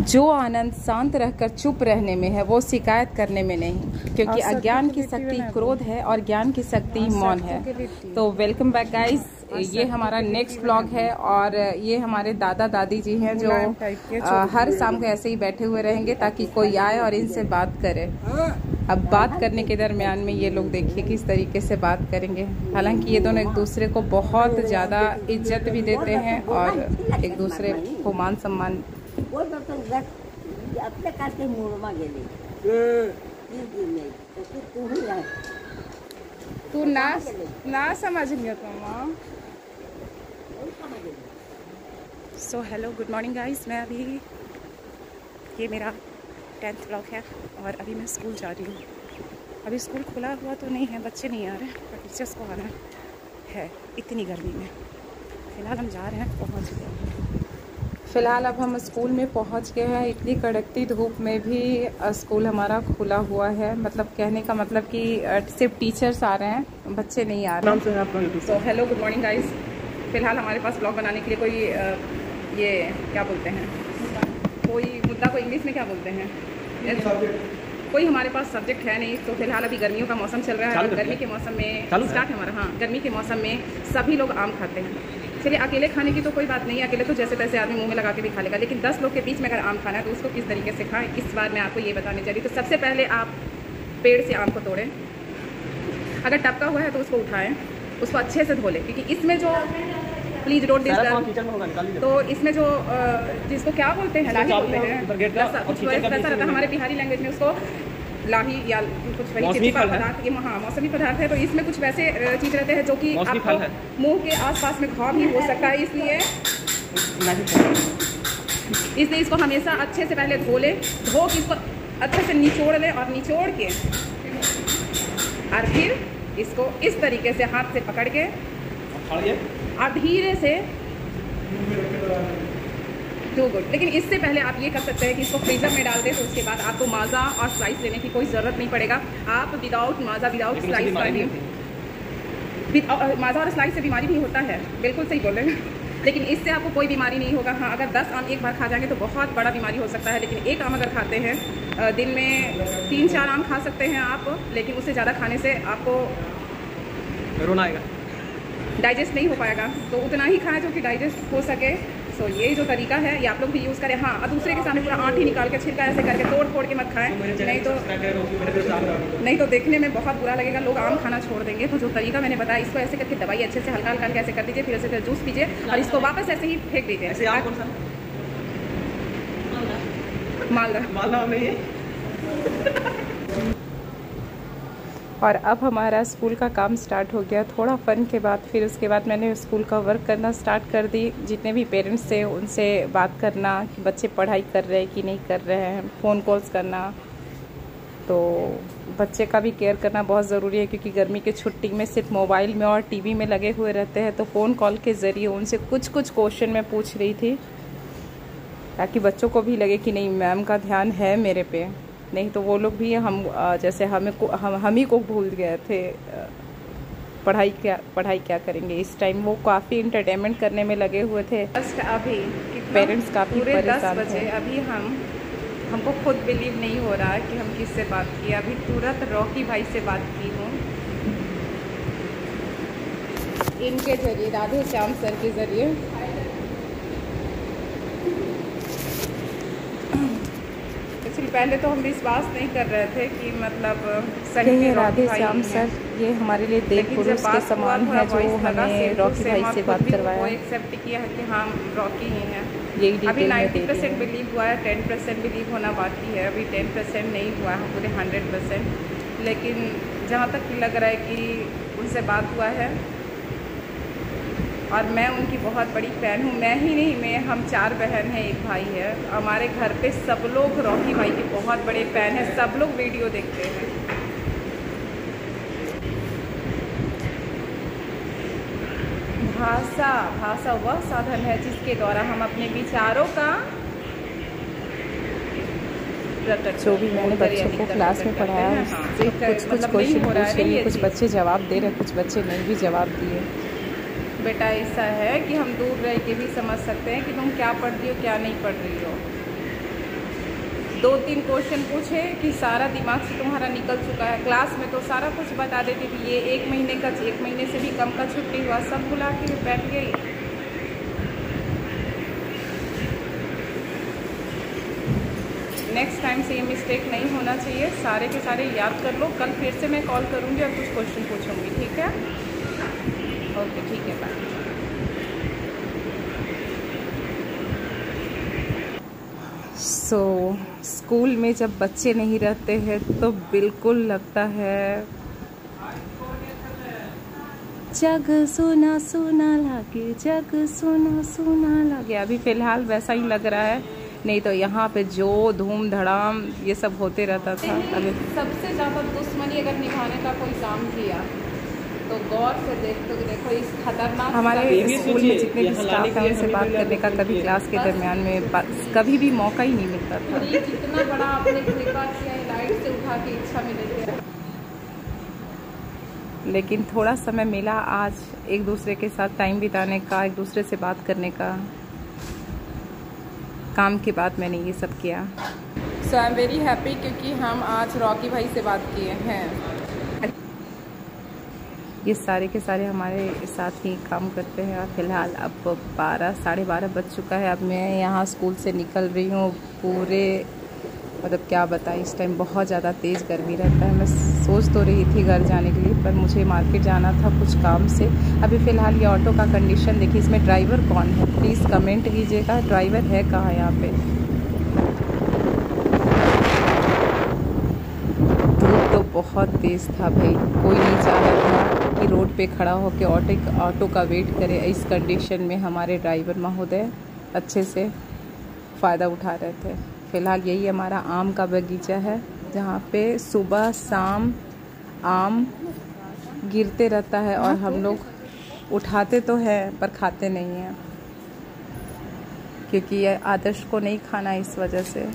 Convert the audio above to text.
जो आनंद शांत रहकर चुप रहने में है वो शिकायत करने में नहीं, क्योंकि अज्ञान की शक्ति क्रोध है और ज्ञान की शक्ति मौन है। तो वेलकम बैक गाइस, ये हमारा नेक्स्ट व्लॉग है और ये हमारे दादा दादी जी हैं जो हर शाम को ऐसे ही बैठे हुए रहेंगे ताकि कोई आए और इनसे बात करे। अब बात करने के दरमियान में ये लोग देखिए किस तरीके से बात करेंगे। हालांकि ये दोनों एक दूसरे को बहुत ज़्यादा इज्जत भी देते हैं और एक दूसरे को मान सम्मान। तू ना समझ लिया तुम। So hello, good morning guys. मैं अभी, ये मेरा 10th ब्लॉग है और अभी मैं स्कूल जा रही हूँ। अभी स्कूल खुला हुआ तो नहीं है, बच्चे नहीं आ रहे पर टीचर्स को आना है इतनी गर्मी में। फ़िलहाल हम जा रहे हैं, पहुँच गए। फ़िलहाल अब हम स्कूल में पहुंच गए हैं। इतनी कड़कती धूप में भी स्कूल हमारा खुला हुआ है। मतलब कहने का मतलब कि सिर्फ टीचर्स आ रहे हैं, बच्चे नहीं आ रहे हैं। तो हेलो, गुड मॉर्निंग गाइस। फ़िलहाल हमारे पास ब्लॉग बनाने के लिए कोई ये क्या बोलते हैं, कोई मुद्दा को इंग्लिश में क्या बोलते हैं, कोई हमारे पास सब्जेक्ट है नहीं। तो फिलहाल अभी गर्मियों का मौसम चल रहा है और गर्मी के मौसम में स्टार्ट है हमारा। हाँ, गर्मी के मौसम में सभी लोग आम खाते हैं। चलिए, अकेले खाने की तो कोई बात नहीं है, अकेले तो जैसे तैसे आदमी मुंह में लगा के भी खा लेगा, लेकिन 10 लोग के बीच में अगर आम खाना है तो उसको किस तरीके से खाएं, इस बार मैं आपको ये बताने चली। तो सबसे पहले आप पेड़ से आम को तोड़ें, अगर टपका हुआ है तो उसको उठाएं, उसको अच्छे से धो लें, क्योंकि इसमें जो प्लीज डोंट डिस्टर्ब, तो इसमें जो जिसको क्या बोलते हैं, लाही बोलते हैं, कुछ वैसा रहता है हमारे बिहारी लैंग्वेज में, उसको लाही या कुछ वही पदार्थ, ये हाँ मौसमी पदार्थ है। तो इसमें कुछ वैसे चीज़ रहते हैं जो कि आपको मुंह के आसपास में घाव भी हो सकता है, इसलिए इसको हमेशा अच्छे से पहले धो ले, धो के इसको अच्छे से निचोड़ ले और निचोड़ के और फिर इसको इस तरीके से हाथ से पकड़ के और धीरे से टू गुड। लेकिन इससे पहले आप ये कर सकते हैं कि इसको फ्रीजर में डाल दें, तो उसके बाद आपको माजा और स्लाइस लेने की कोई ज़रूरत नहीं पड़ेगा। आप विदाउट माजा विदाउट स्लाइस माजा और स्लाइस से बीमारी भी होता है, बिल्कुल सही बोल रहे हैं, लेकिन इससे आपको कोई बीमारी नहीं होगा। हाँ, अगर 10 आम एक बार खा जाएंगे तो बहुत बड़ा बीमारी हो सकता है, लेकिन एक आम अगर खाते हैं, दिन में 3-4 आम खा सकते हैं आप, लेकिन उससे ज़्यादा खाने से आपको रोना आएगा, डाइजेस्ट नहीं हो पाएगा। तो उतना ही खाएं जो कि डाइजेस्ट हो सके। सो ये जो तरीका है ये आप लोग भी यूज़ करें। हाँ, दूसरे के सामने पूरा आँठी निकाल के छिलका ऐसे करके तोड़ के मत खाएं, नहीं तो देखने में बहुत बुरा लगेगा, लोग आम खाना छोड़ देंगे। तो जो तरीका मैंने बताया, इसको ऐसे करके दवाई अच्छे से हल्का हल्का ऐसे कर दीजिए, फिर ऐसे जूस पीजिए और इसको वापस ऐसे ही फेंक दीजिए। मालदा में। और अब हमारा स्कूल का काम स्टार्ट हो गया। थोड़ा फ़न के बाद फिर उसके बाद मैंने स्कूल का वर्क करना स्टार्ट कर दी। जितने भी पेरेंट्स थे उनसे बात करना कि बच्चे पढ़ाई कर रहे हैं कि नहीं कर रहे हैं, फ़ोन कॉल्स करना। तो बच्चे का भी केयर करना बहुत ज़रूरी है, क्योंकि गर्मी की छुट्टी में सिर्फ मोबाइल में और टीवी में लगे हुए रहते हैं। तो फ़ोन कॉल के ज़रिए उनसे कुछ क्वेश्चन मैं पूछ रही थी, ताकि बच्चों को भी लगे कि नहीं मैम का ध्यान है मेरे पे। नहीं तो वो लोग भी हम जैसे हम ही को भूल गए थे, पढ़ाई क्या करेंगे इस टाइम। वो काफ़ी इंटरटेनमेंट करने में लगे हुए थे। अभी पेरेंट्स काफ़ी परेशान थे। अभी हमको खुद बिलीव नहीं हो रहा है कि हम किससे बात किए। अभी तुरंत रॉकी भाई से बात की हूँ, इनके ज़रिए, राधे श्याम सर के ज़रिए। पहले तो हम विश्वास नहीं कर रहे थे कि मतलब सही में राधे श्याम सर ये हमारे लिए देव पुरुष के समान है, जो हमें रॉकी भाई से बात करवाया। वो एक्सेप्ट किया है कि हाँ रॉकी ही है। यही अभी 90% बिलीव हुआ है, 10% बिलीव होना बाकी है। अभी 10% नहीं हुआ है पूरे 100%, लेकिन जहाँ तक लग रहा है कि उनसे बात हुआ है और मैं उनकी बहुत बड़ी फ़ैन हूँ। मैं ही नहीं, हम 4 बहन हैं, 1 भाई है। हमारे घर पे सब लोग रॉकी भाई के बहुत बड़े फ़ैन हैं, सब लोग वीडियो देखते हैं। भाषा वह साधन है जिसके द्वारा हम अपने विचारों का जो भी मैंने बच्चों को क्लास में पढ़ाया, कुछ क्वेश्चन पूछ रही है, कुछ बच्चे जवाब दे रहे, कुछ बच्चे नहीं भी जवाब दिए। बेटा ऐसा है कि हम दूर रह के भी समझ सकते हैं कि तुम क्या पढ़ रही हो क्या नहीं पढ़ रही हो। 2-3 क्वेश्चन पूछे कि सारा दिमाग से तुम्हारा निकल चुका है। क्लास में तो सारा कुछ बता देती थी, ये 1 महीने से भी कम का छुट्टी हुआ, सब भुला के बैठ गई। नेक्स्ट टाइम से ये मिस्टेक नहीं होना चाहिए। सारे के सारे याद कर लो। कल फिर से मैं कॉल करूँगी और कुछ क्वेश्चन पूछूंगी, ठीक है? ओके, ठीक है, बाय। स्कूल में जब बच्चे नहीं रहते हैं तो बिल्कुल लगता है जग सुना सुना लागे, जग सुना सुना लागे। अभी फ़िलहाल वैसा ही लग रहा है, नहीं तो यहाँ पे जो धूम धड़ाम ये सब होते रहता था। अभी सबसे ज़्यादा दुश्मनी अगर निभाने का कोई काम किया तो गौर से देखो इस खतरनाक हमारे स्कूल में जितने भी स्टाफ हैं उनसे बात करने का कभी क्लास के दरमियान में कभी भी मौका ही नहीं मिलता था। जितना बड़ा आपने कृपा किया है, लाइट से उठा के इच्छा मिले, लेकिन थोड़ा समय मिला आज एक दूसरे के साथ टाइम बिताने का, एक दूसरे से बात करने का। काम के बाद मैंने ये सब किया। सो आई एम वेरी हैप्पी क्योंकि हम आज रॉकी भाई से बात किए हैं। ये सारे के सारे हमारे साथ ही काम करते हैं। और फिलहाल अब 12 साढ़े 12 बज चुका है। अब मैं यहाँ स्कूल से निकल रही हूँ। पूरे मतलब क्या बताएं, इस टाइम बहुत ज़्यादा तेज़ गर्मी रहता है। मैं सोच तो रही थी घर जाने के लिए, पर मुझे मार्केट जाना था कुछ काम से। अभी फ़िलहाल ये ऑटो का कंडीशन देखिए, इसमें ड्राइवर कौन है प्लीज़ कमेंट कीजिएगा। ड्राइवर है कहाँ यहाँ पे? धूप तो बहुत तेज़ था भाई, कोई नहीं चाह रहा था कि रोड पे खड़ा होकर ऑटो का वेट करे। इस कंडीशन में हमारे ड्राइवर महोदय अच्छे से फ़ायदा उठा रहे थे। फ़िलहाल यही हमारा आम का बगीचा है जहाँ पे सुबह शाम आम गिरते रहता है और हम लोग उठाते तो हैं पर खाते नहीं हैं, क्योंकि ये आदर्श को नहीं खाना इस वजह से।